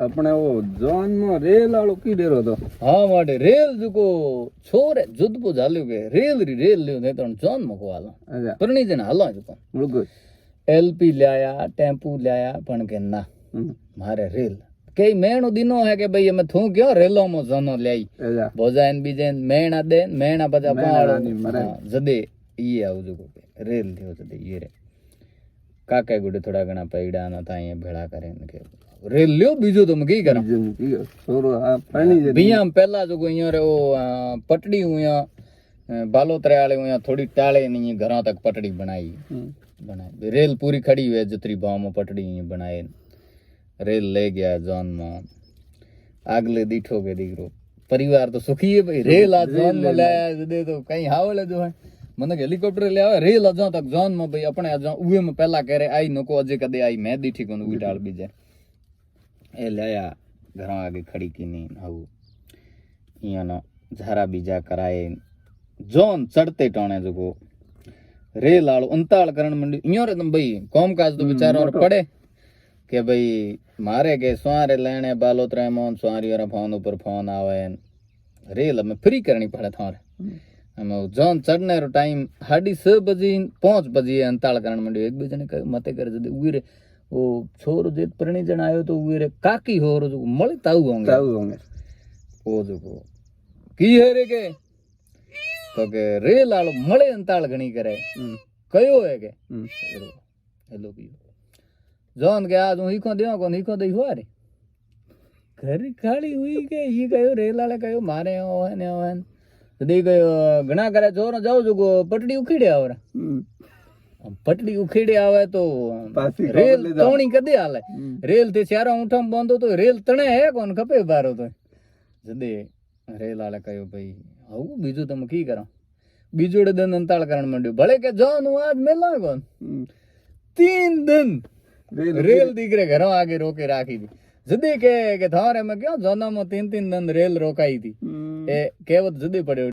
अपने वो जॉन में रेल आलो की डेरो तो हाँ माटे रेल जुको छोरे जुदपो झाल्यो के रेल लियो ने तो जॉन मको हालो अच्छा परणी जन हालो जुको बिल्कुल एलपी लाया टेम्पू लाया पण के ना मारे रेल कई मेणो दिनो है के भाई मैं थू क्यों रेलो में जनो लाई अच्छा भोजाइन बीजेन मेणा दे मेणा बजा पाड़ो नहीं मरे जदे ये आउ जुको रेल थियो जदे ये रे काका गुडे थोड़ा घना पैड़ा ना था ये भेड़ा करे के रेल लियो बीजो तुम की करा छोरो आ पानी जे बिया पहला जो इयो रे वो पटड़ी हुया बालोतरे वाले हुया थोड़ी टाले नहीं घरों तक पटड़ी बनाई बनाई रेल पूरी खड़ी हुई जितरी बाव में पटड़ी बनाए रेल ले गया जॉन में आगले दीठो के दीकरो परिवार तो सुखी है भाई रेल आ जॉन में लाया दे तो कहीं हावले जो है मन हेलीकॉप्टर ले आवे रेल अजा तक जॉन में भाई अपने अजा उए में पहला कह रहे आई नको अजे कदे आई मैं दीठी कोन उई टाल बीजे ए लाया घर आगे खड़ी की नहीं हाउ इया ना झारा बीजा कराए जॉन चढ़ते टोने जो रेल आलो अंताल करण मंडी इयो रे तुम भाई कामकाज तो बेचारा और पड़े के भाई मारे के स्वारे लेने बालोतरे मोन स्वारी और फोन ऊपर फोन आवे रेल में फ्री करनी पड़े थारे हम जॉन चढ़ने रो टाइम 6:30 बजे 5 बजे अंताल करण मंडी एक बीजे ने कहे मते कर जदे उरे वो छोरो जेत परणी जण आयो तो उरे काकी होरो जो मळे ताऊ होंगे ओ जो की है रे के तो के रेल आलो मळे अंताल घणी करे कयो है के हेलो की जॉन के आज हूं हीको देवा कोन हीको दई हुआ रे घर खाली हुई के ये कयो रेल आले कयो मारे ओ है ने ओ है दे गयो घणा करे जोर जाओ जो पटड़ी उखीड़े आवे पटड़ी उखीड़े आवे तो रेल तोणी कदे हाले रेल ते चारा ऊंठा में बांधो तो रेल तणे है कोन खपे बारो तो जदे रेल आले कयो भाई आऊ बीजो तम की करा बीजोड़े दिन अंताल करण मंड्यो भले के जॉन हूं आज मेला कोन 3 दिन रेल दीकरे घरों आगे रोके राखी थी जदी के थारे में क्यों जोना में 3 दिन रेल रोकाई थी ए केवत जदी पड़े